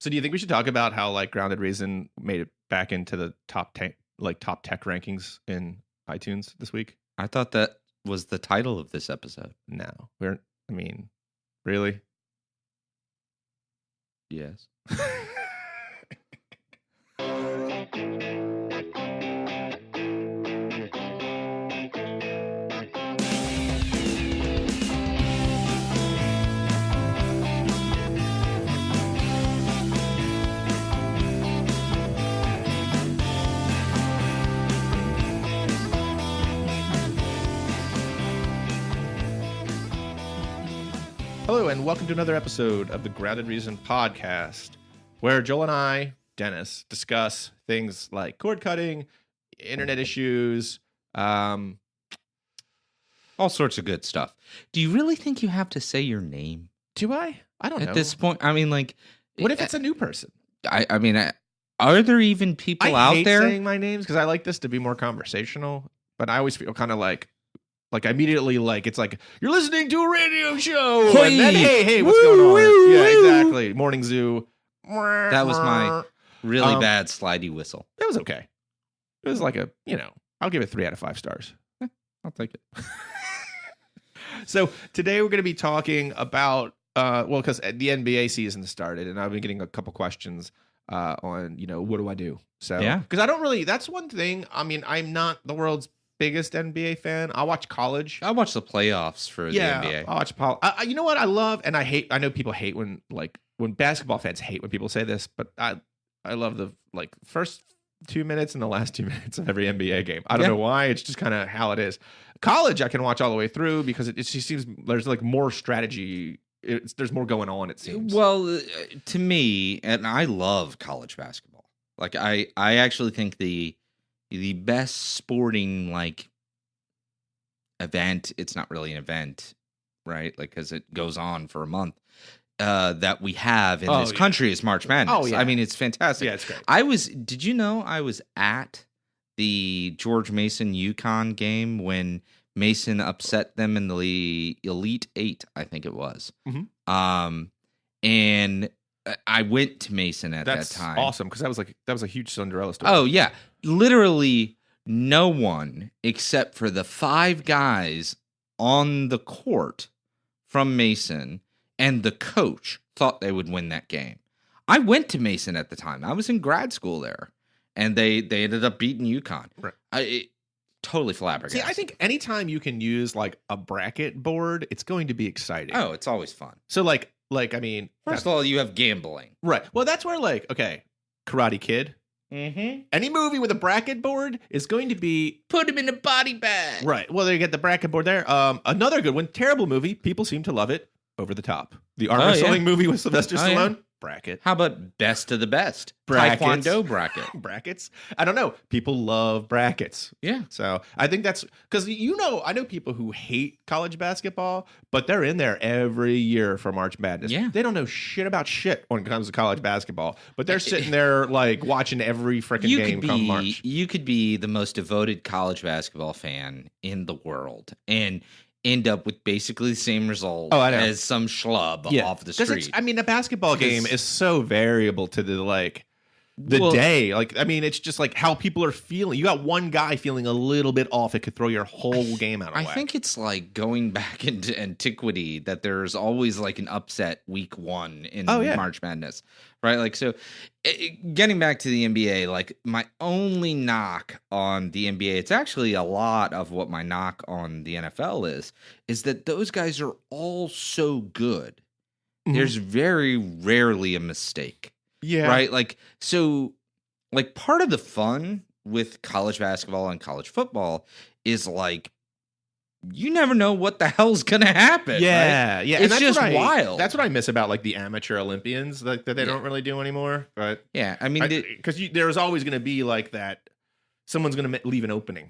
So do you think we should talk about how like Grounded Reason made it back into the top tech rankings in iTunes this week? I thought that was the title of this episode. No, really? Yes. Hello, and welcome to another episode of the Grounded Reason podcast, where Joel and I, Dennis, discuss things like cord cutting, internet issues, all sorts of good stuff. Do you really think you have to say your name? Do I? I don't know. At this point, I mean, like... What if it's a new person? I mean, are there even people out there? I hate saying my names because I like this to be more conversational, but I always feel kind of like immediately like it's like you're listening to a radio show. Hey, and then, hey, what's going on? Yeah, exactly. Morning Zoo. That was my really bad slidey whistle. It was okay. It was like I'll give it 3 out of 5 stars. I'll take it. So today we're going to be talking about because the NBA season started, and I've been getting a couple questions on what do I do? So yeah, because I don't really. That's one thing. I mean, I'm not the world's biggest NBA fan. I watch college. I watch the playoffs for the NBA. I watch you know what I love, and I hate. I know people hate when basketball fans hate when people say this, but I love the first 2 minutes and the last 2 minutes of every NBA game. I don't know why. It's just kind of how it is. College, I can watch all the way through because it just seems there's like more strategy. There's more going on. It seems. Well, to me, and I love college basketball. Like I actually think the best sporting event, it's not really an event, right? Like, because it goes on for a month, that we have in this country is March Madness. Oh, yeah. I mean, it's fantastic. Yeah, it's great. Did you know I was at the George Mason UConn game when Mason upset them in the Elite Eight, I think it was. Mm-hmm. And I went to Mason at that time. That's awesome, because that was a huge Cinderella story. Oh yeah, literally no one except for the 5 guys on the court from Mason and the coach thought they would win that game. I went to Mason at the time. I was in grad school there, and they ended up beating UConn. Right. Totally flabbergasted. See, I think anytime you can use like a bracket board, it's going to be exciting. Oh, it's always fun. So I mean, first of all, you have gambling, right? Well, that's where Karate Kid. Mm-hmm. Any movie with a bracket board is going to be put him in a body bag, right? Well, you get the bracket board there. Another good one, terrible movie. People seem to love it. Over the Top, the arm wrestling movie with Sylvester Stallone. Yeah. Bracket. How about Best of the Best? Brackets. Taekwondo bracket. Brackets. I don't know. People love brackets. Yeah. So I think that's because I know people who hate college basketball, but they're in there every year for March Madness. Yeah. They don't know shit about shit when it comes to college basketball, but they're sitting there watching every freaking game come March. You could be the most devoted college basketball fan in the world and end up with basically the same result as some schlub off the street. I mean, a basketball game is so variable to the day. It's just like how people are feeling. You got one guy feeling a little bit off, it could throw your whole game out of whack. I think it's like going back into antiquity that there's always like an upset week 1 in March Madness, right? Getting back to the NBA, my only knock on the NBA, it's actually a lot of what my knock on the NFL is that those guys are all so good. Mm-hmm. There's very rarely a mistake. Yeah. Right? Part of the fun with college basketball and college football is you never know what the hell's gonna happen. Yeah, right? Yeah. It's just wild. That's what I miss about the amateur Olympians that they don't really do anymore. But yeah, I mean, because there's always going to be that someone's going to leave an opening,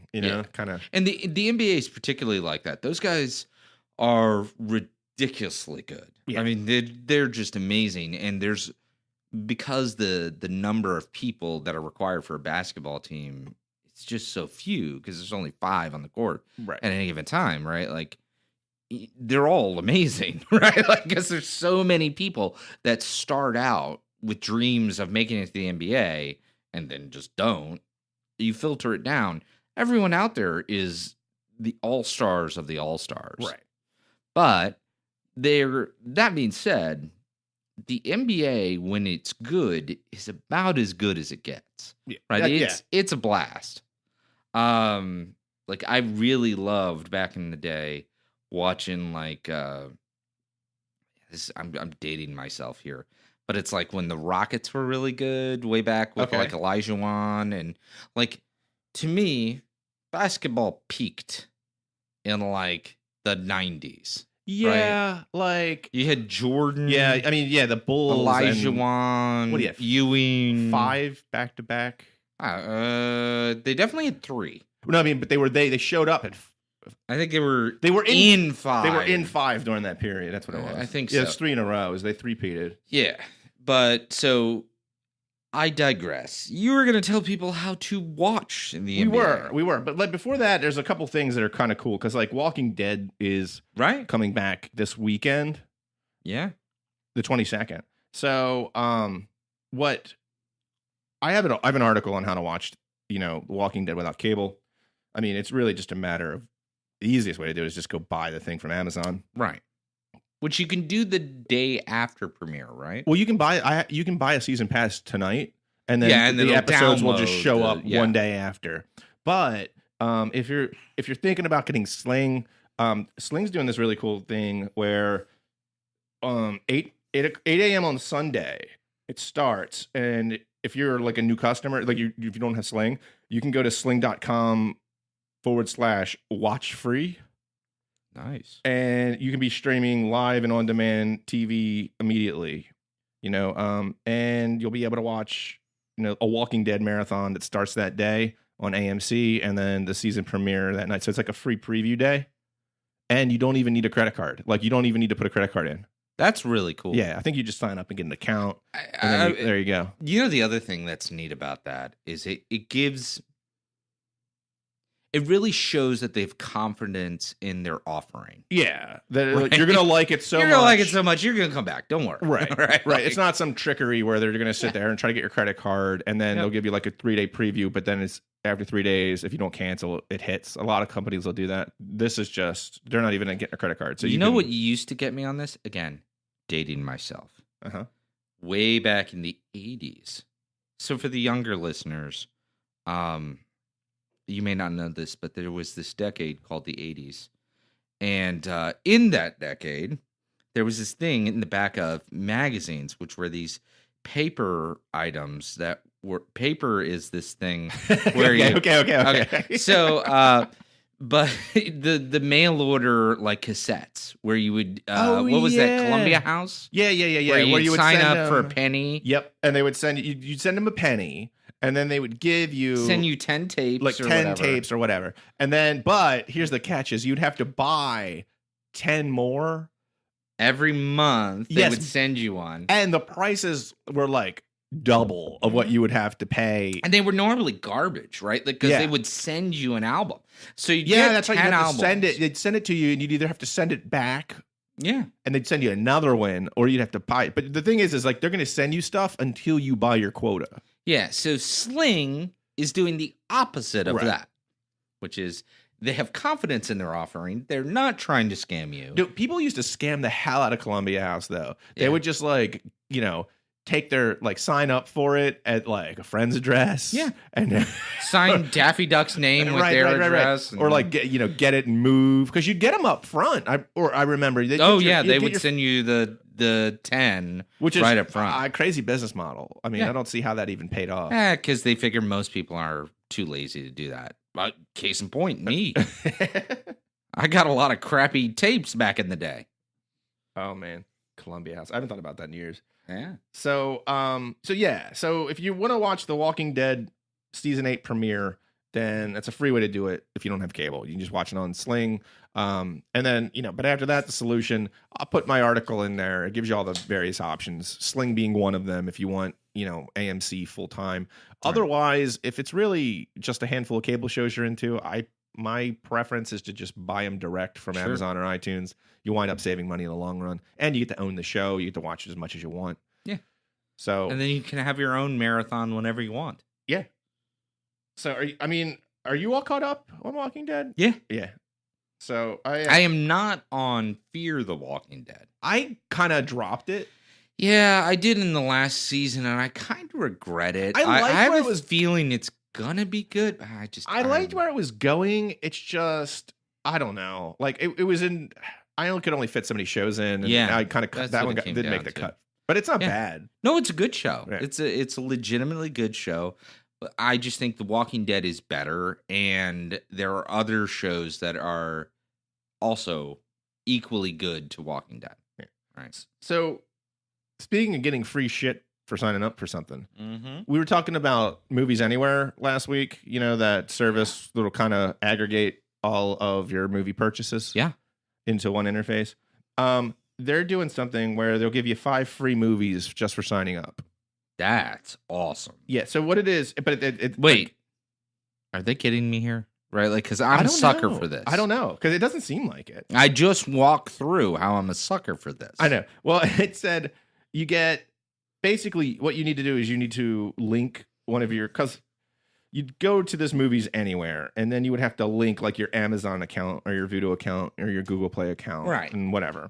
kind of. And the NBA is particularly like that. Those guys are ridiculously good. Yeah. I mean, they're just amazing, and because the number of people that are required for a basketball team, it's just so few because there's only 5 on the court at any given time, right? They're all amazing, right? Because there's so many people that start out with dreams of making it to the NBA and then just don't, you filter it down. Everyone out there is the all-stars of the all-stars. Right. But that being said, the NBA, when it's good, is about as good as it gets. Yeah. Right? It's a blast. Like I really loved back in the day watching like this. I'm dating myself here, but it's like when the Rockets were really good way back with like Elijah Wan, and like to me, basketball peaked in like the 90s. Yeah, right? like you had Jordan. Yeah, I mean, the Bulls, Elijah Wan. What do you have? Ewing. 5 back to back. They definitely had 3. No, I mean, but they showed up at. I think they were in 5. They were in 5 during that period. That's what it was. I think so. Yeah, it's 3 in a row. As they three-peated. Yeah, but so I digress. You were going to tell people how to watch in the NBA. We were. But like before that, there's a couple things that are kind of cool because like Walking Dead is coming back this weekend. Yeah, the 22nd. So, what I have an article on how to watch, Walking Dead without cable. I mean, it's really just a matter of the easiest way to do it is just go buy the thing from Amazon. Right. Which you can do the day after premiere, right? Well, you can buy a season pass tonight, and then the episodes will just show up one day after. But if you're thinking about getting Sling, Sling's doing this really cool thing where 8 a.m. on Sunday it starts, and if you're like a new customer, like if you don't have Sling, you can go to sling.com/watch free. Nice. And you can be streaming live and on demand TV immediately, and you'll be able to watch, a Walking Dead marathon that starts that day on AMC and then the season premiere that night. So it's like a free preview day, and you don't even need a credit card. Like you don't even need to put a credit card in. That's really cool. Yeah, I think you just sign up and get an account, and then there you go. The other thing that's neat about that is it really shows that they have confidence in their offering. Yeah, right? You're gonna like it so much. You're gonna like it so much. You're gonna come back. Don't worry. Right. right. Like, it's not some trickery where they're gonna sit there and try to get your credit card, and then they'll give you like a 3-day preview. But then it's after 3 days, if you don't cancel, it hits. A lot of companies will do that. This is just they're not even getting a credit card. So what used to get me on this? Again, dating myself. Way back in the 80s. So for the younger listeners, you may not know this, but there was this decade called the 80s. And in that decade, there was this thing in the back of magazines, which were these paper items that were... Paper is this thing where Okay. So, but the mail order, like cassettes, where you would... what was that, Columbia House? Yeah. Where you would sign up for a penny. Yep. And they would send you... You'd send them a penny. And then they would send you 10 tapes, like 10 tapes or whatever. And then, but here's the catch: is you'd have to buy 10 more every month. They would send you one, and the prices were like double of what you would have to pay. And they were normally garbage, right? Because they would send you an album. So that's right. You have to send it. They'd send it to you, and you'd either have to send it back. Yeah. And they'd send you another one, or you'd have to buy it. But the thing is like they're going to send you stuff until you buy your quota. Yeah. So Sling is doing the opposite of that, which is they have confidence in their offering. They're not trying to scam you. Dude, people used to scam the hell out of Columbia House, though. They would just take their sign up for it at like a friend's address. Yeah. And sign Daffy Duck's name with their address. Right. Or get it and move. Because you'd get them up front. I remember. They would send you the 10 which is right up front. Crazy business model. I mean, I don't see how that even paid off. Because they figure most people are too lazy to do that. Case in point, me. I got a lot of crappy tapes back in the day. Oh, man. Columbia House. I haven't thought about that in years. Yeah. So if you want to watch The Walking Dead season 8 premiere, then that's a free way to do it. If you don't have cable, you can just watch it on Sling. And then, but after that, the solution, I'll put my article in there. It gives you all the various options, Sling being one of them. If you want, AMC full time. Right. Otherwise, if it's really just a handful of cable shows you're into, my preference is to just buy them direct from Amazon or iTunes. You wind up saving money in the long run, and you get to own the show. You get to watch it as much as you want. Yeah. So and then you can have your own marathon whenever you want. Yeah. So are you all caught up on Walking Dead? Yeah. Yeah. So I am not on Fear the Walking Dead. I kind of dropped it. Yeah, I did in the last season, and I kind of regret it. I have a feeling it's gonna be good. But I liked where it was going. It's just I don't know. Like it was in. I could only fit so many shows in. And I kind of that one didn't make the cut, but it's not bad. No, it's a good show. Yeah. It's a legitimately good show. But I just think The Walking Dead is better, and there are other shows that are also equally good to Walking Dead. Yeah. Right. So, speaking of getting free shit for signing up for something, we were talking about Movies Anywhere last week. You know, that service that'll kind of aggregate all of your movie purchases into one interface. They're doing something where they'll give you 5 free movies just for signing up. That's awesome. Yeah. So what it is, but it wait, are they kidding me here? Right? Like, because I'm a sucker for this. I don't know, because it doesn't seem like it. I just walked through how I'm a sucker for this. I know. Well, it said you get basically what you need to do is you need to link one of your, because you'd go to this Movies Anywhere, and then you would have to link like your Amazon account or your Vudu account or your Google Play account, right? And whatever.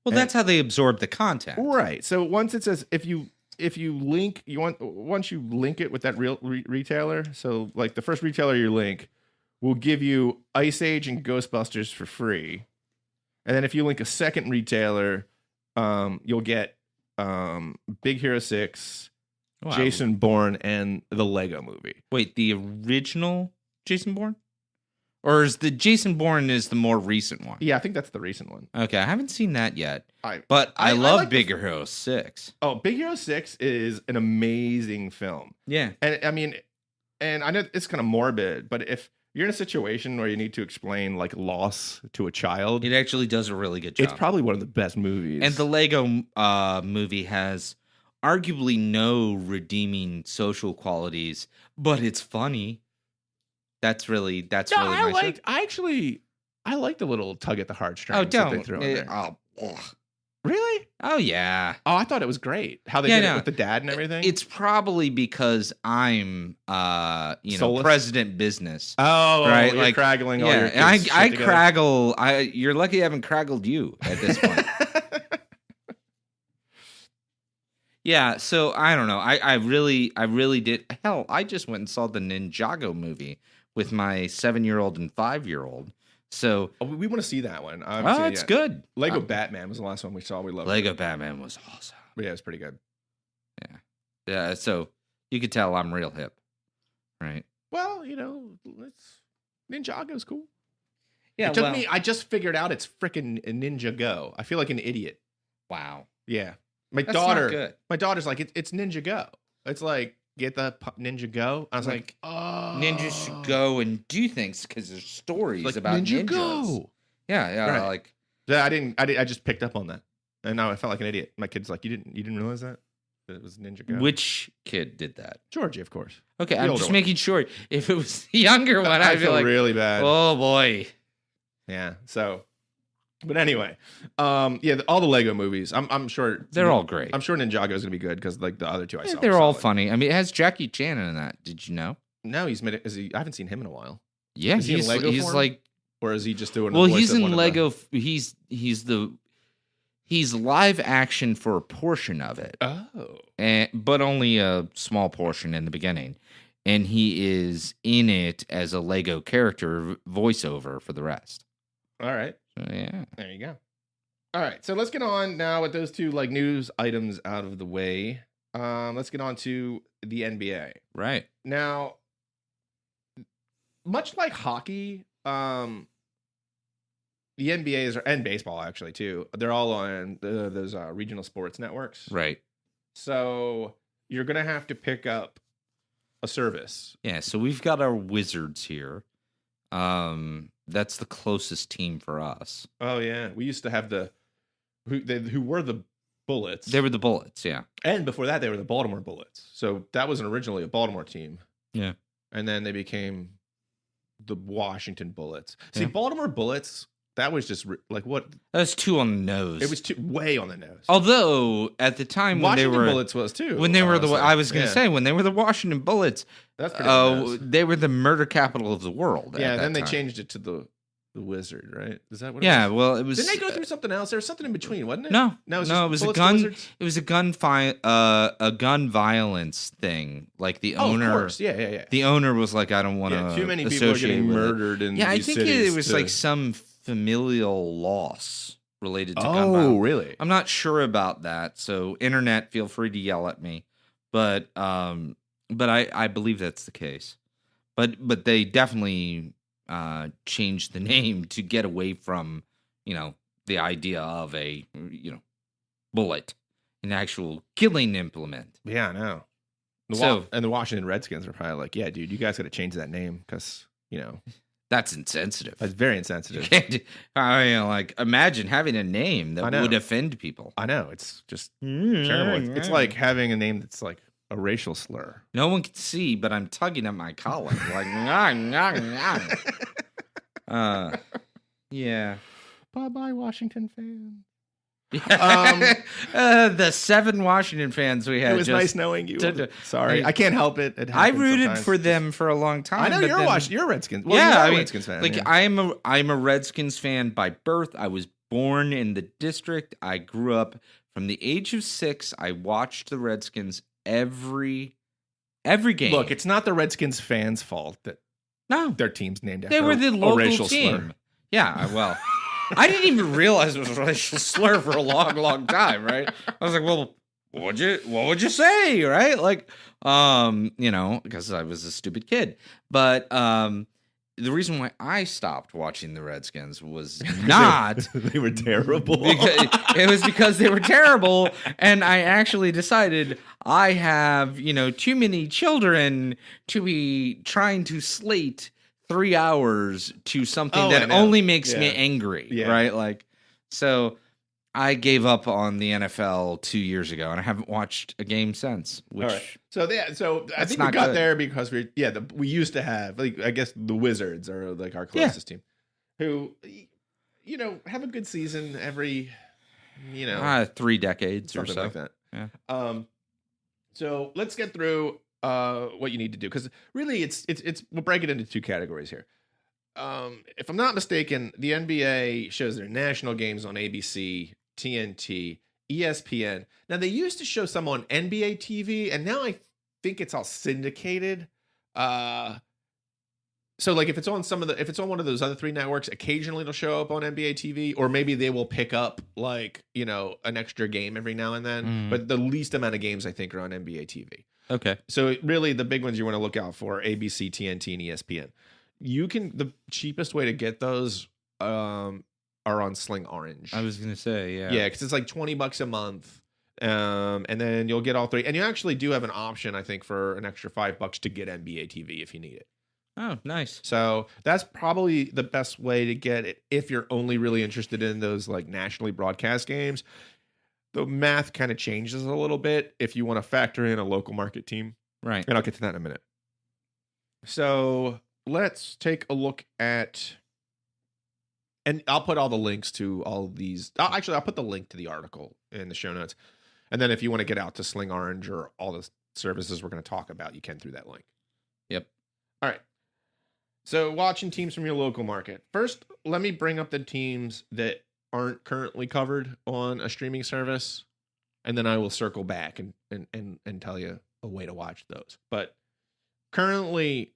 Well, that's how they absorb the content, right? So once it says if you link, once you link it with that real retailer, so like the first retailer you link will give you Ice Age and Ghostbusters for free, and then if you link a second retailer, you'll get Big Hero 6, Jason Bourne, and the Lego Movie. Wait, the original Jason Bourne? Or is the Jason Bourne is the more recent one? Yeah, I think that's the recent one. Okay, I haven't seen that yet. But I love like Big Hero 6. Oh, Big Hero 6 is an amazing film. Yeah. And I mean, and I know it's kind of morbid, but if you're in a situation where you need to explain like loss to a child, it actually does a really good job. It's probably one of the best movies. And the Lego movie has arguably no redeeming social qualities, but it's funny. That's really my shit. I liked the little tug at the heartstrings. Oh, don't. That they threw in there. Oh, really? Oh, yeah. Oh, I thought it was great. How they did it with the dad and everything. It's probably because I'm, president business. Oh, right. You're craggling all your kids. I craggle. You're lucky I haven't craggled you at this point. Yeah, so I don't know. I really did. Hell, I just went and saw the Ninjago movie with my 7-year-old and 5-year-old. So we want to see that one. It's good. Lego Batman was the last one we saw. We loved Lego Batman was awesome. Yeah, it was pretty good. Yeah. So you could tell I'm real hip, right? Well, Ninjago's cool. Yeah, it took me. I just figured out it's freaking Ninja Go. I feel like an idiot. Wow. Yeah. That's not good. My daughter's like, it's Ninja Go. It's like, get the Ninja Go. I was like, oh. Ninjas should go and do things because there's stories about ninjas. Go. Yeah, right. Like. Yeah, I just picked up on that, and now I felt like an idiot. My kid's like, you didn't realize that it was Ninja Go. Which kid did that? Georgie, of course. Okay, I'm just making sure. If it was the younger one, I feel like really bad. Oh boy. Yeah. So. But anyway, all the Lego movies, I'm sure they're all great. I'm sure Ninjago is gonna be good because like the other two I saw, they're all funny. I mean, it has Jackie Chan in that. Did you know? No, he's made it. I haven't seen him in a while. Yeah, he's Lego he's like, or is he just doing? Well, he's in Lego. He's live action for a portion of it. Oh, but only a small portion in the beginning, and he is in it as a Lego character voiceover for the rest. All right. Yeah. There you go. All right. So let's get on now with those two like news items out of the way. Let's get on to the NBA. Right. Now, much like hockey, the NBA and baseball actually too, they're all on those regional sports networks. Right. So you're going to have to pick up a service. Yeah. So we've got our Wizards here. That's the closest team for us. Oh yeah, we used to have who were the Bullets. They were the Bullets, yeah. And before that, they were the Baltimore Bullets. So that was originally a Baltimore team. Yeah. And then they became the Washington Bullets. See, Baltimore Bullets, that was just like what? That's too on the nose. It was way on the nose. Although at the time when Washington they were Bullets was too. When they were I was going to say when they were the Washington Bullets, that's pretty they were the murder capital of the world. Yeah, and then they changed it to the Wizard, right? Is that what? Yeah, it was? well, it was. Didn't they go through something else? There was something in between, wasn't it? No, it was a gun. It was a gun violence thing. Like the owner. Of course. Yeah. The owner was like, I don't want to. Too many people are getting murdered in. Yeah, these I think cities it was like some familial loss related to gun violence. Oh, really? I'm not sure about that. So, internet, feel free to yell at me. But I believe that's the case. But they definitely changed the name to get away from, the idea of a, bullet, an actual killing implement. Yeah, I know. And the Washington Redskins are probably like, yeah, dude, you guys got to change that name because, that's insensitive. That's very insensitive. Imagine having a name that would offend people. I know. It's just terrible. It's like having a name that's like a racial slur. No one can see, but I'm tugging at my collar. Yeah. Bye-bye, Washington fans. The 7 Washington fans we had. It was nice knowing you. Sorry, I can't help it. I rooted for them for a long time. I know you're a Redskins. Well, you're a Redskins fan. I'm a Redskins fan by birth. I was born in the district. I grew up from the age of 6. I watched the Redskins every game. Look, it's not the Redskins fans' fault that their team's named after they were the local racial team. Slur. Yeah, well. I didn't even realize it was a racial slur for a long time, right? I was like, well, what would you say, right? Like, because I was a stupid kid. But the reason why I stopped watching the Redskins was not they were terrible. It was because they were terrible, and I actually decided I have, too many children to be trying to slate 3 hours to something that only makes me angry, right? Like, so I gave up on the NFL 2 years ago, and I haven't watched a game since. Which, all right. So I think we got there because we used to have, like, I guess the Wizards are like our closest team, who, have a good season every, 3 decades or so, like that. Yeah. So let's get through what you need to do, because really it's we'll break it into 2 categories here. If I'm not mistaken, the NBA shows their national games on ABC, TNT, ESPN. Now they used to show some on NBA TV, and now I think it's all syndicated. So like if it's on one of those other 3 networks, occasionally it'll show up on NBA TV, or maybe they will pick up like, an extra game every now and then. But the least amount of games I think are on NBA TV. Okay. So really the big ones you want to look out for: ABC, TNT, and ESPN. The cheapest way to get those are on Sling Orange. I was going to say, yeah. Yeah, because it's like $20 a month. And then you'll get all 3. And you actually do have an option, I think, for an extra $5 to get NBA TV if you need it. Oh, nice. So that's probably the best way to get it if you're only really interested in those like nationally broadcast games. The math kind of changes a little bit if you want to factor in a local market team. Right. And I'll get to that in a minute. So let's take a look at, and I'll put all the links to all these. I'll put the link to the article in the show notes. And then if you want to get out to Sling Orange or all the services we're going to talk about, you can through that link. Yep. All right. So watching teams from your local market. First, let me bring up the teams that aren't currently covered on a streaming service, and then I will circle back and tell you a way to watch those. But currently,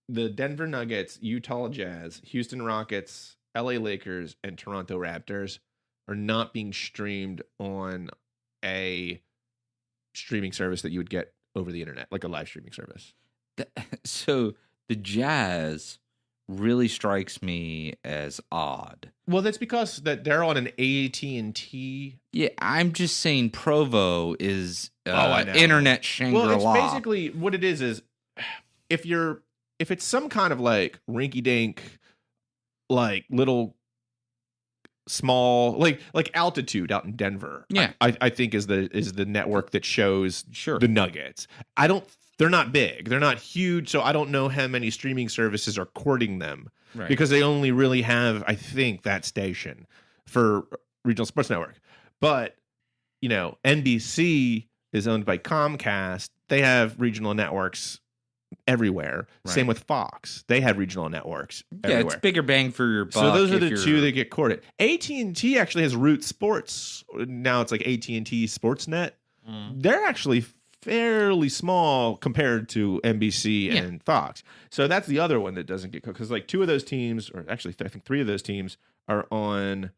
the Denver Nuggets, Utah Jazz, Houston Rockets, LA Lakers, and Toronto Raptors are not being streamed on a streaming service that you would get over the internet, like a live streaming service. So the Jazz really strikes me as odd. Well, that's because that they're on an AT&T. Yeah, I'm just saying Provo is internet Shangri-La. Well, it's basically what it is if it's some kind of like rinky-dink, like little small, like Altitude out in Denver. Yeah, I think is the network that shows the Nuggets. They're not big. They're not huge, so I don't know how many streaming services are courting them. because they only really have, I think, that station for regional sports network. But, NBC is owned by Comcast. They have regional networks everywhere. Right. Same with Fox. They have regional networks everywhere. It's bigger bang for your buck. So those are the two that get courted. AT&T actually has Root Sports. Now it's like AT&T Sportsnet. They're actually fairly small compared to NBC and Fox. So that's the other one that doesn't get cooked. Because like two of those teams, or actually I think three of those teams are on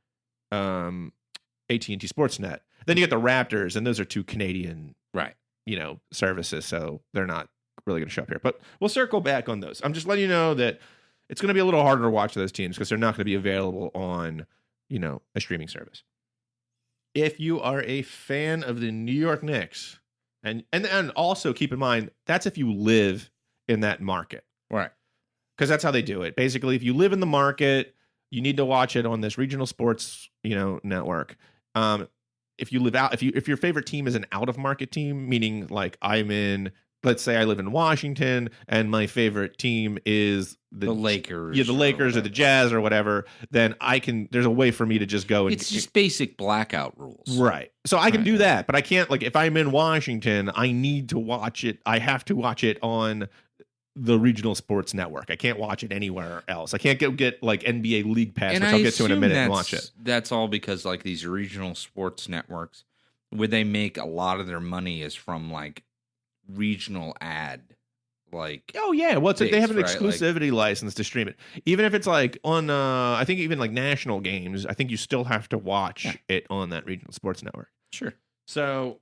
AT&T Sportsnet. Then you get the Raptors, and those are two Canadian services. So they're not really going to show up here. But we'll circle back on those. I'm just letting you know that it's going to be a little harder to watch those teams because they're not going to be available on, a streaming service. If you are a fan of the New York Knicks, and also keep in mind, that's if you live in that market. Right. Because that's how they do it. Basically, if you live in the market, you need to watch it on this regional sports, network. If you live out, if your favorite team is an out of market team, meaning like let's say I live in Washington and my favorite team is the Lakers. Yeah, the Lakers or the Jazz or whatever, then there's a way for me to just go and it's just basic blackout rules. Right. So I can do that, but I can't, like, if I'm in Washington, I need to watch it. I have to watch it on the regional sports network. I can't watch it anywhere else. I can't get like NBA League Pass, which I'll get to in a minute and watch it. That's all because like these regional sports networks, where they make a lot of their money is from like regional ad, like they have an exclusivity license to stream it, even if it's like on I think even like national games. I think you still have to watch it on that regional sports network. Sure. So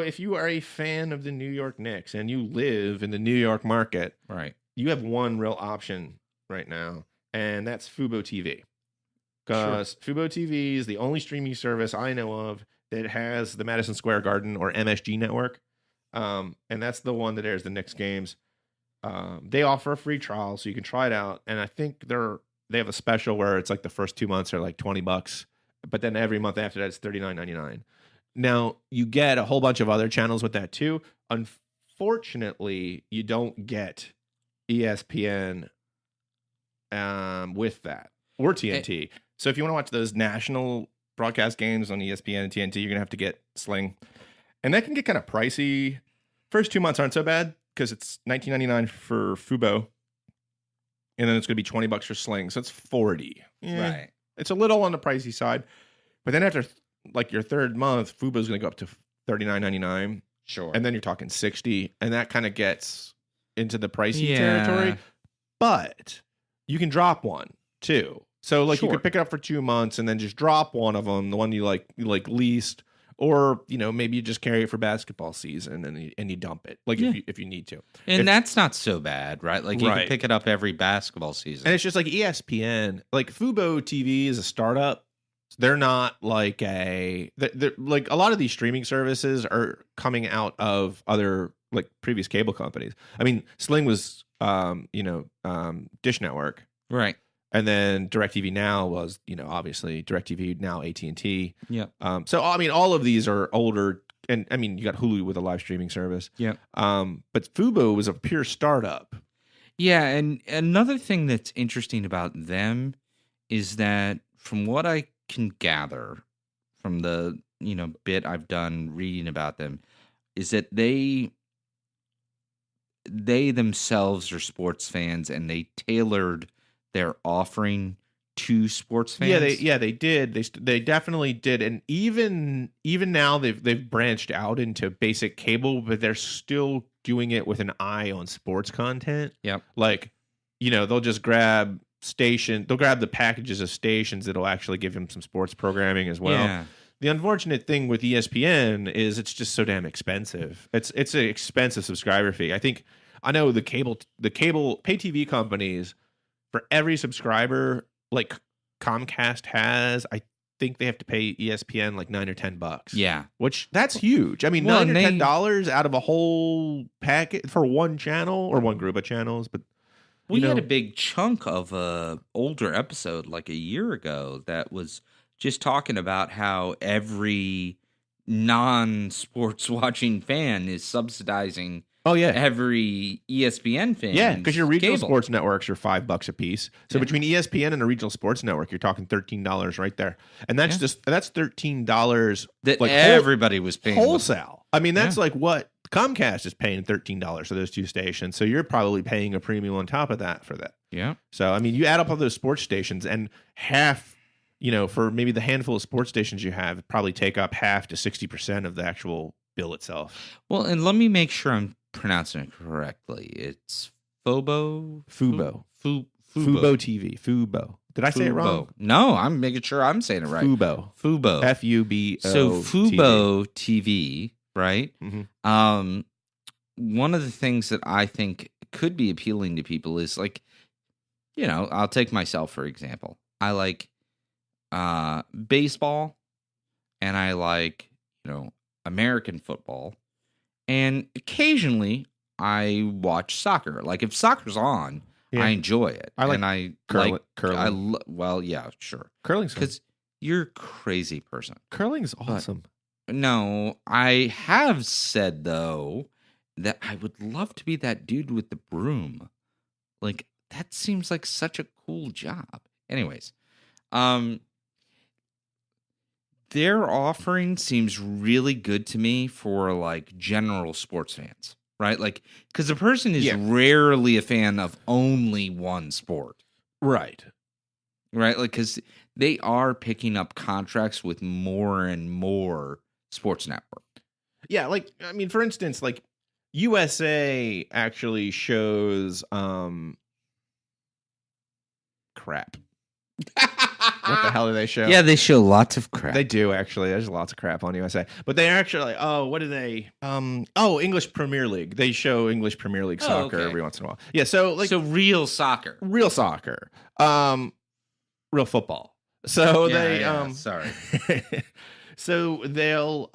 if you are a fan of the New York Knicks and you live in the New York market, right, you have one real option right now, and that's Fubo TV. Because Fubo TV is the only streaming service I know of that has the Madison Square Garden or MSG network. And that's the one that airs the Knicks games. They offer a free trial, so you can try it out. And I think they have a special where it's like the first 2 months are like $20, but then every month after that it's $39.99. Now you get a whole bunch of other channels with that too. Unfortunately, you don't get ESPN with that or TNT. So if you want to watch those national broadcast games on ESPN and TNT, you're gonna have to get Sling, and that can get kind of pricey. First 2 months aren't so bad because it's $19.99 for Fubo, and then it's gonna be $20 for Sling, so it's $40. Right. It's a little on the pricey side, but then after like your third month, Fubo's gonna go up to $39.99. Sure. And then you're talking $60, and that kind of gets into the pricey territory. But you can drop one too. So like you could pick it up for 2 months and then just drop one of them, the one you like least, or maybe you just carry it for basketball season and you dump it if you need to. And that's not so bad, right? Like you can pick it up every basketball season. And it's just like ESPN, like Fubo TV is a startup. They're not like they're like a lot of these streaming services are coming out of other like previous cable companies. I mean, Sling was Dish Network, right? And then DirecTV Now was, obviously DirecTV Now, AT&T. Yeah. So, I mean, all of these are older. And, I mean, you got Hulu with a live streaming service. Yeah. But Fubo was a pure startup. Yeah, and another thing that's interesting about them is that from what I can gather from the, bit I've done reading about them, is that they themselves are sports fans and they tailored their offering to sports fans. They did. They definitely did. And even now they've branched out into basic cable, but they're still doing it with an eye on sports content. Yep. Like, they'll just grab the packages of stations that'll actually give them some sports programming as well. Yeah. The unfortunate thing with ESPN is it's just so damn expensive. It's an expensive subscriber fee. I know the cable pay TV companies, for every subscriber like Comcast has, I think they have to pay ESPN like $9 or $10. Yeah, which that's huge. I mean, $9 or $10 out of a whole packet for one channel or one group of channels. But we had a big chunk of a older episode like a year ago that was just talking about how every non-sports watching fan is subsidizing Oh yeah, every ESPN fan. Yeah, because your regional sports networks are $5 a piece. So between ESPN and a regional sports network, you're talking $13 right there, and that's that's $13 that like everybody was paying wholesale. I mean, that's like what Comcast is paying $13 for those two stations. So you're probably paying a premium on top of that for that. Yeah. So I mean, you add up all those sports stations, and half, for maybe the handful of sports stations you have, probably take up half to 60% of the actual bill itself. Well, and let me make sure I'm pronouncing it correctly. It's Fubo TV. Fubo. Did I say it wrong? No, I'm making sure I'm saying it right. Fubo. FUBO. So Fubo TV, right? Mm-hmm. One of the things that I think could be appealing to people is like, I'll take myself for example. I like baseball, and I like American football. And occasionally I watch soccer. Like if soccer's on, I enjoy it. I like curling. Well, yeah, sure. Curling's fun. Because you're a crazy person. Curling's awesome. No, I have said though that I would love to be that dude with the broom. Like that seems like such a cool job. Anyways, their offering seems really good to me for like general sports fans, right? Like, because a person is rarely a fan of only one sport. Right. Right? Like, because they are picking up contracts with more and more sports network. Yeah. Like, I mean, for instance, like USA actually shows crap. What the hell do they show? Yeah, they show lots of crap. They do, actually. There's lots of crap on USA. But they actually, what do they? English Premier League. They show English Premier League soccer every once in a while. Yeah, so real soccer. Real soccer. Real football. So sorry. So they'll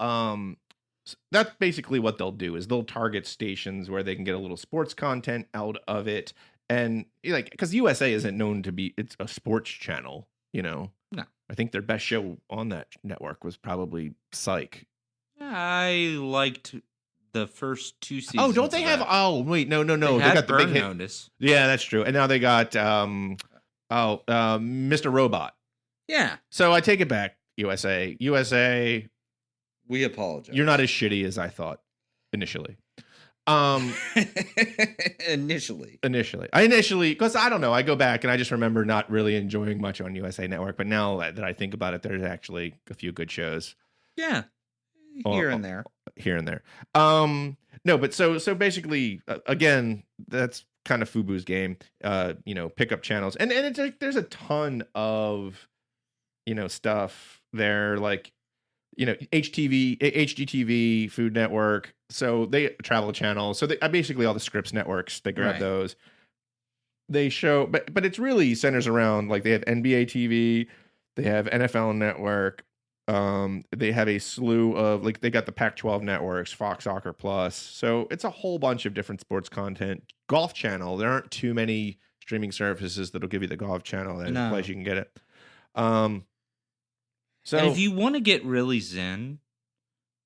that's basically what they'll do is they'll target stations where they can get a little sports content out of it. And like, because USA isn't known to be, it's a sports channel, No. I think their best show on that network was probably Psych. I liked the first two seasons. Oh, don't they have? Oh, wait, no. They got the big hit. Notice. Yeah, that's true. And now they got Mr. Robot. Yeah. So I take it back, USA. We apologize. You're not as shitty as I thought initially. Initially, because I don't know, I go back and I just remember not really enjoying much on USA Network, but now that I think about it, there's actually a few good shows. Yeah, here and there. No, but so basically, again, that's kind of Fubu's game. Pick up channels, and it's like there's a ton of stuff there, like HGTV, Food Network. So they Travel Channel. So they basically all the Scripps networks. They grab those. They show, but it's really centers around like they have NBA TV, they have NFL Network. They have a slew of like they got the Pac-12 networks, Fox Soccer Plus. So it's a whole bunch of different sports content. Golf Channel. There aren't too many streaming services that'll give you the Golf Channel. There's a place you can get it. So and if you want to get really zen,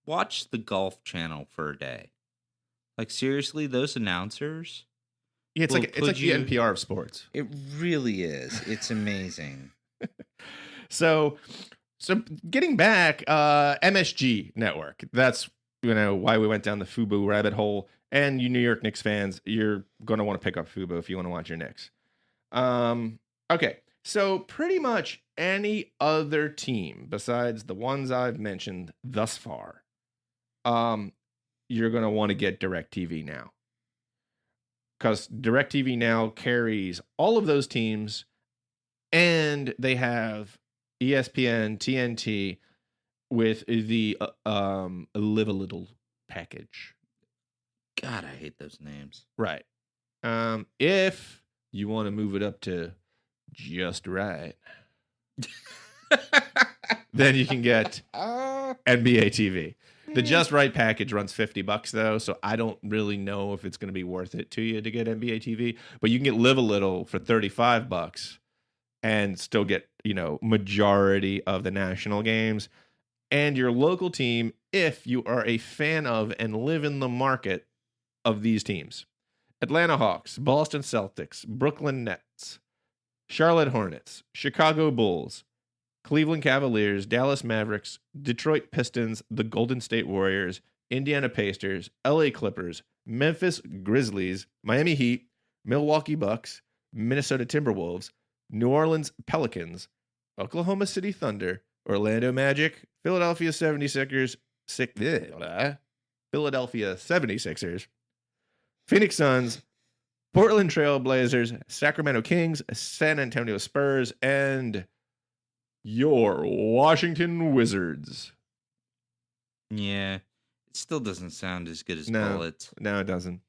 watch the Golf Channel for a day. Like seriously, those announcers. Yeah, it's like the NPR of sports. It really is. It's amazing. So getting back, MSG Network. That's why we went down the Fubo rabbit hole. And you New York Knicks fans, you're going to want to pick up Fubo if you want to watch your Knicks. Okay, so pretty much any other team besides the ones I've mentioned thus far, you're going to want to get DirecTV now. Because DirecTV now carries all of those teams, and they have ESPN, TNT with the Live a Little package. God, I hate those names. Right. If you want to move it up to just right, then you can get NBA TV. The Just Right package runs $50 though, so I don't really know if it's going to be worth it to you to get NBA TV. But you can get Live a Little for $35 and still get majority of the national games and your local team if you are a fan of and live in the market of these teams: Atlanta Hawks, Boston Celtics, Brooklyn Nets, Charlotte Hornets, Chicago Bulls, Cleveland Cavaliers, Dallas Mavericks, Detroit Pistons, the Golden State Warriors, Indiana Pacers, LA Clippers, Memphis Grizzlies, Miami Heat, Milwaukee Bucks, Minnesota Timberwolves, New Orleans Pelicans, Oklahoma City Thunder, Orlando Magic, Philadelphia 76ers, Phoenix Suns, Portland Trail Blazers, Sacramento Kings, San Antonio Spurs, and your Washington Wizards. Yeah, it still doesn't sound as good as Bullets. No, it doesn't.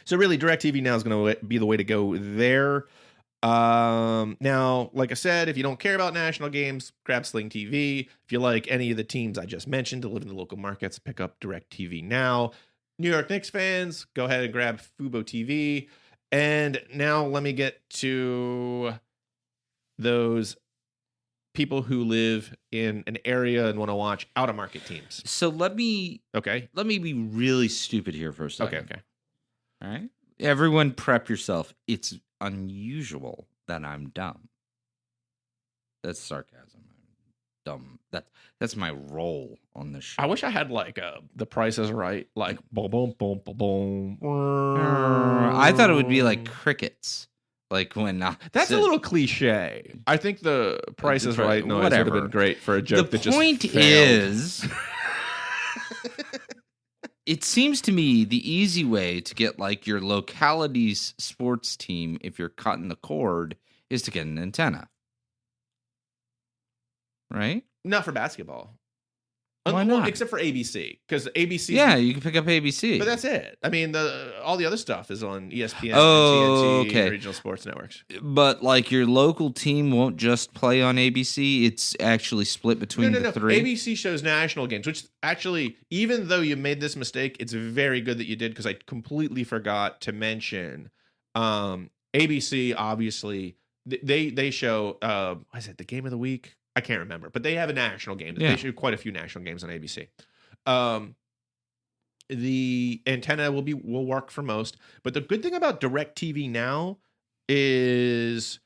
So really, DirecTV now is going to be the way to go there. Now, like I said, if you don't care about national games, grab Sling TV. If you like any of the teams I just mentioned to live in the local markets, pick up DirecTV now. New York Knicks fans, go ahead and grab Fubo TV. And now let me get to those people who live in an area and want to watch out-of-market teams. So let me be really stupid here for a second. Okay. All right. Everyone prep yourself. It's unusual that I'm dumb. That's sarcasm. I'm dumb. That's my role on this show. I wish I had like The Price is Right, like boom, boom, boom, boom, boom. I thought it would be like crickets. Like when that's a little cliche. I think The Price is Right noise would have been great for a joke that just failed. The point is, it seems to me the easy way to get like your locality's sports team, if you're cutting the cord, is to get an antenna. Right? Not for basketball. Why not? Except for ABC, because ABC. Yeah, you can pick up ABC, but that's it. I mean, all the other stuff is on ESPN, and TNT, and regional sports networks. But like your local team won't just play on ABC; it's actually split between the three. ABC shows national games, which actually, even though you made this mistake, it's very good that you did because I completely forgot to mention. ABC obviously they show what is it, the game of the week? I can't remember, but they have a national game. Yeah. They show quite a few national games on ABC. The antenna will work for most, but the good thing about DirecTV now is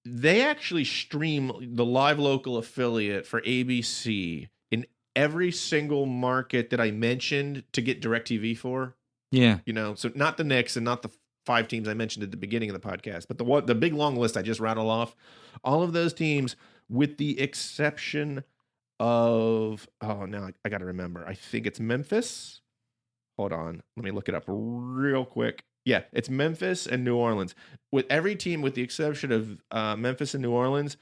they actually stream the live local affiliate for ABC in every single market that I mentioned to get DirecTV for. Yeah, so not the Knicks and not the 5 teams I mentioned at the beginning of the podcast, but the big long list I just rattled off, all of those teams. With the exception of, now I got to remember. I think it's Memphis. Hold on. Let me look it up real quick. Yeah, it's Memphis and New Orleans. With every team, with the exception of Memphis and New Orleans,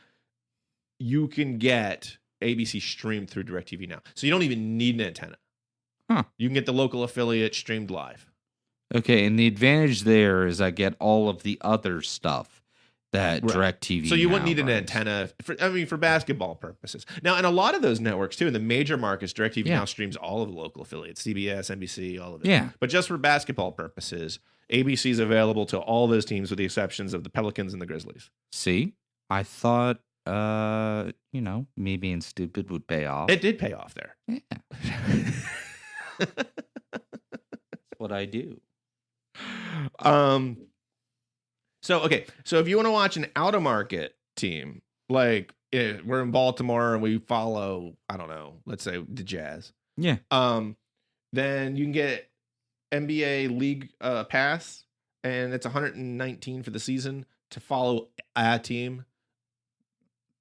you can get ABC streamed through DirecTV now. So you don't even need an antenna. Huh. You can get the local affiliate streamed live. Okay, and the advantage there is I get all of the other stuff that DirecTV. So you wouldn't need an antenna for basketball purposes. Now, and a lot of those networks too, in the major markets, DirecTV now streams all of the local affiliates, CBS, NBC, all of it. Yeah. But just for basketball purposes, ABC is available to all those teams with the exceptions of the Pelicans and the Grizzlies. See, I thought, me being stupid would pay off. It did pay off there. Yeah. That's what I do. So if you want to watch an out-of-market team, like we're in Baltimore and we follow, I don't know, let's say the Jazz. Yeah. Then you can get NBA League Pass, and it's $119 for the season to follow a team.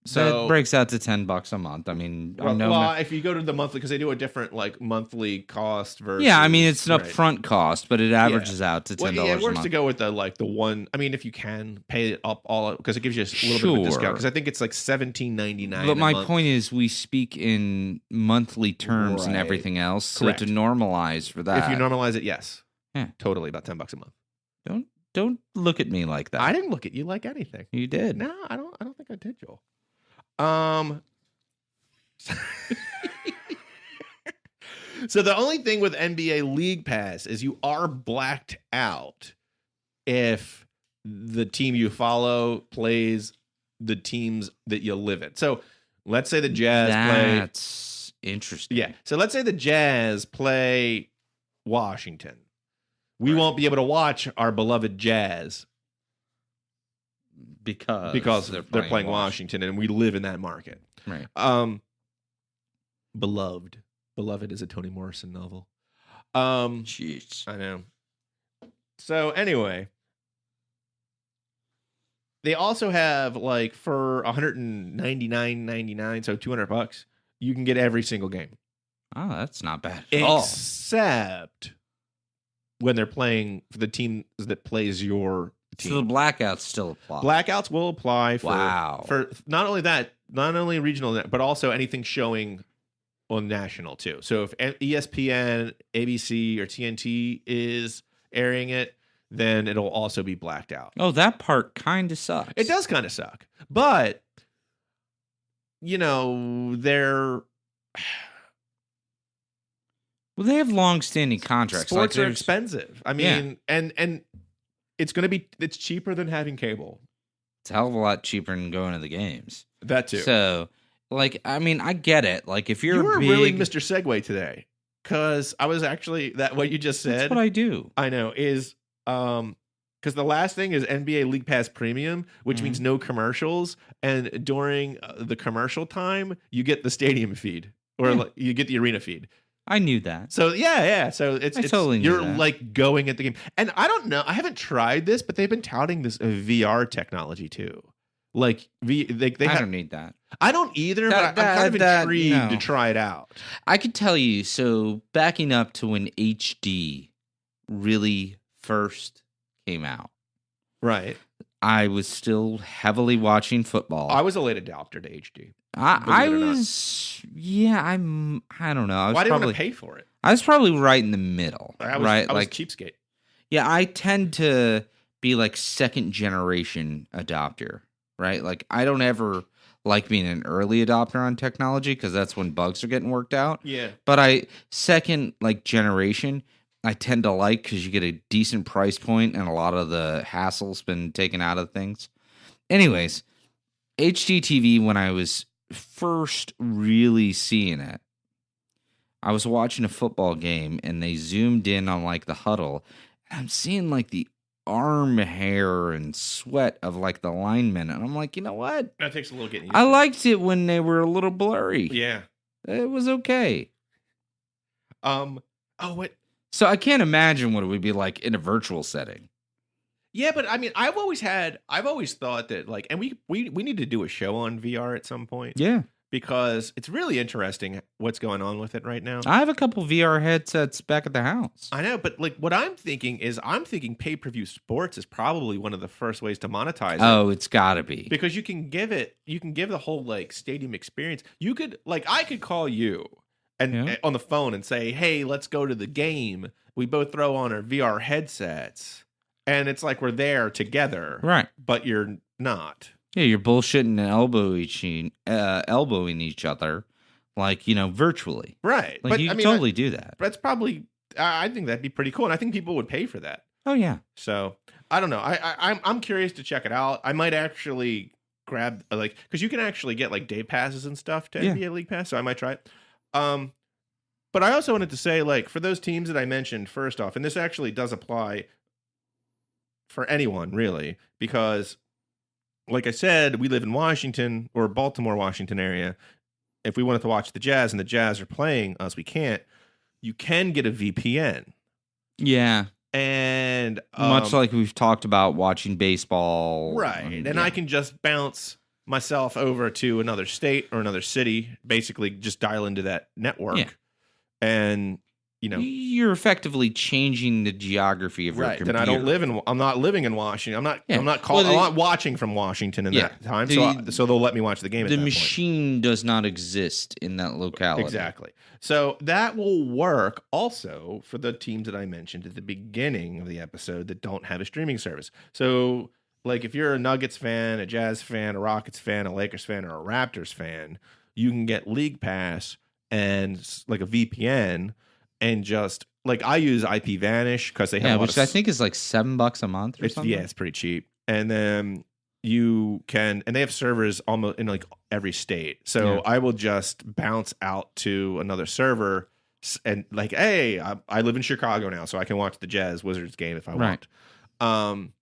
So that breaks out to $10 a month. I mean, if you go to the monthly, because they do a different monthly cost versus. Yeah, I mean it's an upfront cost, but it averages out to $10 a month. It works to go with the one. I mean, if you can pay it up all, because it gives you a little bit of a discount. Because I think it's like $17.99. But my point is, we speak in monthly terms and everything else. Correct. So to normalize for that, if you normalize it, yes, totally, about $10 a month. Don't look at me like that. I didn't look at you like anything. You did. No, I don't think I did, Joel. So the only thing with NBA League Pass is you are blacked out if the team you follow plays the teams that you live in. So let's say the Jazz play. That's interesting. Yeah. So let's say the Jazz play Washington. we won't be able to watch our beloved Jazz because they're playing Washington, and we live in that market. Right. Beloved is a Toni Morrison novel. Jeez. I know. So anyway, they also have like for $199.99, so $200, you can get every single game. Oh, that's not bad at all. Except when they're playing for the team that plays your team. So the blackouts still apply. Blackouts will apply for not only regional, but also anything showing on national too. So if ESPN, ABC, or TNT is airing it, then it'll also be blacked out. Oh, that part kind of sucks. It does kind of suck. But, they're... Well, they have long-standing contracts. Sports are expensive. I mean, and it's going to be... It's cheaper than having cable. It's a hell of a lot cheaper than going to the games. That too. So, I get it. Like, if you were really Mr. Segway today, because I was actually... what you just said... That's what I do. I know, is... Because the last thing is NBA League Pass Premium, which means no commercials. And during the commercial time, you get the stadium feed or you get the arena feed. I knew that. So yeah. So it's totally you're knew that. like going at the game. And I don't know. I haven't tried this, but they've been touting this VR technology too. Like I don't need that. I don't either. But I'm kind of intrigued to try it out. I could tell you. So backing up to when HD really first came out, right? I was still heavily watching football. I was a late adopter to HD. I was, I don't know. Why didn't I want to pay for it? I was probably right in the middle. I was cheapskate. Yeah, I tend to be like second generation adopter, right? Like I don't ever like being an early adopter on technology because that's when bugs are getting worked out. Yeah. But second generation, I tend to like because you get a decent price point and a lot of the hassle's been taken out of things. Anyways, HDTV, when I was first really seeing it, I was watching a football game and they zoomed in on like the huddle. And I'm seeing like the arm hair and sweat of like the linemen. And I'm like, you know what? That takes a little getting used I to. liked it when they were a little blurry. Yeah. It was okay. What? So I can't imagine what it would be like in a virtual setting. Yeah, but I mean, I've always thought that like, and we need to do a show on VR at some point. Yeah. Because it's really interesting what's going on with it right now. I have a couple VR headsets back at the house. I know, but like what I'm thinking pay-per-view sports is probably one of the first ways to monetize it. Oh, it's gotta be. Because you can give the whole like stadium experience. You could I could call you and on the phone and say, hey, let's go to the game. We both throw on our VR headsets. And it's like we're there together. Right. But you're not. Yeah, you're bullshitting and elbowing each other, virtually. Right. Like, you totally do that. That's probably, I think that'd be pretty cool. And I think people would pay for that. Oh, yeah. So, I don't know. I'm curious to check it out. I might actually grab, because you can actually get, day passes and stuff to NBA League Pass, so I might try it. But I also wanted to say, for those teams that I mentioned, first off, and this actually does apply for anyone, really, because... Like I said, we live in Washington or Baltimore, Washington area. If we wanted to watch the Jazz and the Jazz are playing us, we can't. You can get a VPN. Yeah. And much like we've talked about watching baseball. Right. And I can just bounce myself over to another state or another city, basically just dial into that network. Yeah. And... you're effectively changing the geography of your computer. Then I'm not living in Washington. I'm not watching from Washington in that time. So they'll let me watch the game at that point. The machine does not exist in that locality. Exactly. So that will work also for the teams that I mentioned at the beginning of the episode that don't have a streaming service. So if you're a Nuggets fan, a Jazz fan, a Rockets fan, a Lakers fan, or a Raptors fan, you can get League Pass and a VPN. And just I use IP Vanish because they have which I think is $7 a month or something. Yeah, it's pretty cheap. And then you can, and they have servers almost in every state. So I will just bounce out to another server and like, hey, I live in Chicago now, so I can watch the Jazz Wizards game if I want. And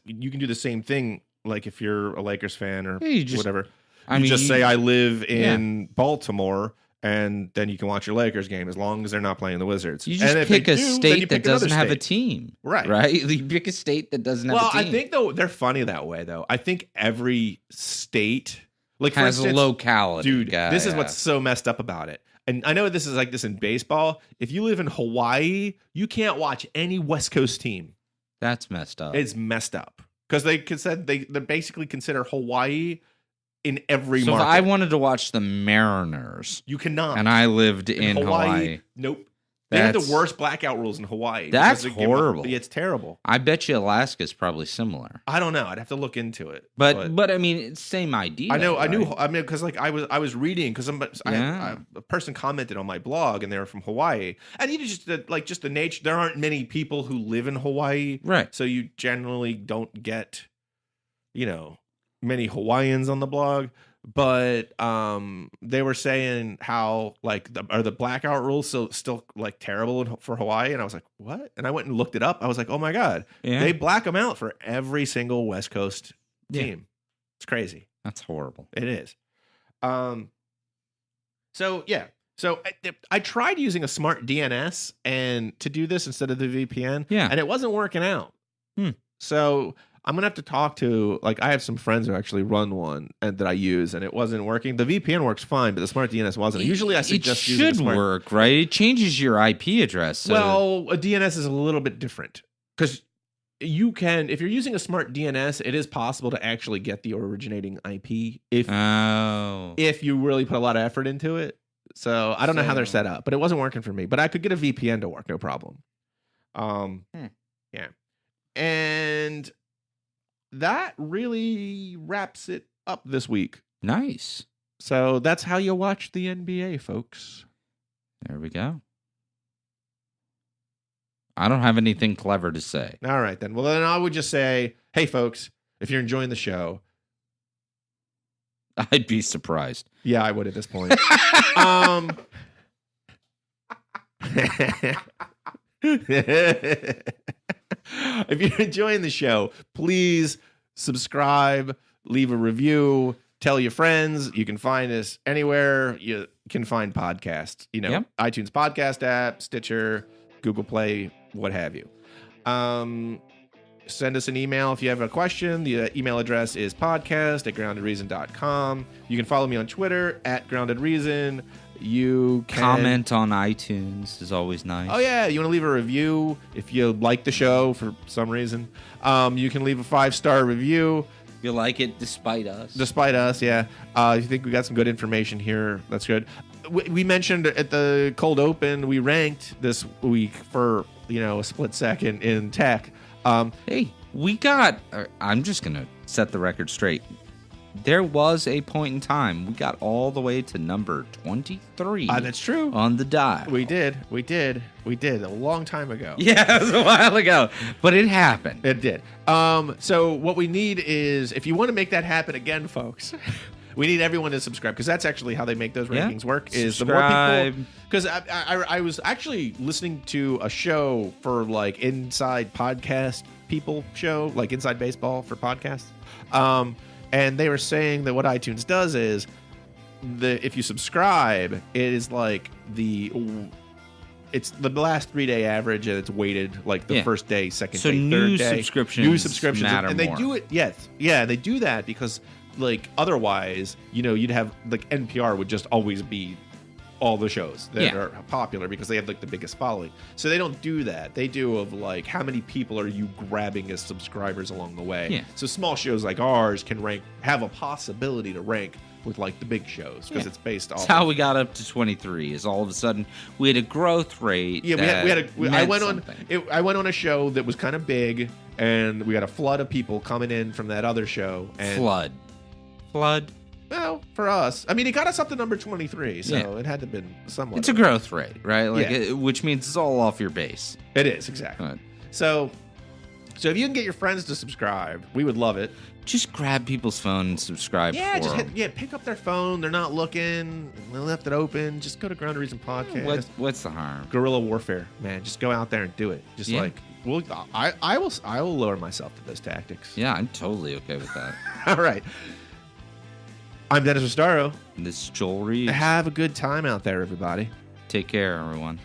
you can do the same thing. Like if you're a Lakers fan or whatever, you just say I live in Baltimore, and then you can watch your Lakers game as long as they're not playing the Wizards. You just pick a state that doesn't have a team, right? You pick a state that doesn't have a team. Well, I think though they're funny that way. Though I think every state like has a locality. Dude, this is what's so messed up about it. And I know this is like this in baseball. If you live in Hawaii, you can't watch any West Coast team. That's messed up. It's messed up because they basically consider Hawaii in every market. So if I wanted to watch the Mariners, you cannot. And I lived in Hawaii. Nope. They have the worst blackout rules in Hawaii. That's horrible. It's terrible. I bet you Alaska's probably similar. I don't know. I'd have to look into it. But I mean, it's same idea. I know. Right? I mean, because like I was reading because a person commented on my blog and they were from Hawaii, and even just the nature. There aren't many people who live in Hawaii, right? So you generally don't get, many Hawaiians on the blog. But they were saying how like are the blackout rules still like terrible for Hawaii, and I was like, what? And I went and looked it up. I was like, oh my god, they black them out for every single West Coast team. It's crazy. That's horrible. It is. So I tried using a smart DNS and to do this instead of the VPN, and it wasn't working out. So I'm going to have to talk to, I have some friends who actually run one and that I use, and it wasn't working. The VPN works fine, but the smart DNS wasn't. Usually I suggest using it should work, right? It changes your IP address. So. Well, a DNS is a little bit different because you can, if you're using a smart DNS, it is possible to actually get the originating IP if you really put a lot of effort into it. So I don't know how they're set up, but it wasn't working for me. But I could get a VPN to work, no problem. Yeah. And that really wraps it up this week. Nice. So that's how you watch the NBA, folks. There we go. I don't have anything clever to say. All right, then. Well, then I would just say, hey, folks, if you're enjoying the show. I'd be surprised. Yeah, I would at this point. If you're enjoying the show, please subscribe, leave a review, tell your friends. You can find us anywhere you can find podcasts. iTunes podcast app, Stitcher, Google Play, what have you. Send us an email if you have a question. The email address is podcast@groundedreason.com. You can follow me on Twitter @groundedreason. You can comment on iTunes is always nice. Oh yeah, you want to leave a review if you like the show for some reason. You can leave a 5-star review. If you like it despite us. Despite us, yeah. If you think we got some good information here, that's good. We mentioned at the cold open we ranked this week for a split second in tech. Hey, we got. I'm just gonna set the record straight. There was a point in time we got all the way to number 23. That's true. On the dial. We did a long time ago. Yeah, it was a while ago, but it happened. It did. So what we need is, if you want to make that happen again, folks, we need everyone to subscribe, because that's actually how they make those rankings work. Is subscribe. The more people, because I was actually listening to a show for Inside Podcast people show, Inside Baseball for podcasts. And they were saying that what iTunes does is, if you subscribe, it is it's the last 3-day average, and it's weighted the first day, second day, third day. New subscriptions matter and they more. do it. Yes, yeah, they do that because otherwise, you'd have NPR would just always be all the shows that are popular because they have the biggest following. So they don't do that. They do of how many people are you grabbing as subscribers along the way. Yeah. So small shows like ours can have a possibility to rank with the big shows because it's based off. That's how we got up to 23. Is all of a sudden we had a growth rate. Yeah, I went on a show that was kind of big, and we had a flood of people coming in from that other show. And flood. Well, for us, I mean, it got us up to number 23, so it had to have been somewhat. It's a growth rate, right? Which means it's all off your base. It is, exactly. So, So if you can get your friends to subscribe, we would love it. Just grab people's phone and subscribe. Yeah, pick up their phone. They're not looking. They left it open. Just go to Ground Reason Podcast. What's the harm? Guerrilla warfare, man. Just go out there and do it. Just I will lower myself to those tactics. Yeah, I'm totally okay with that. All right. I'm Dennis Restaro. And this is Joel Reeves. Have a good time out there, everybody. Take care, everyone.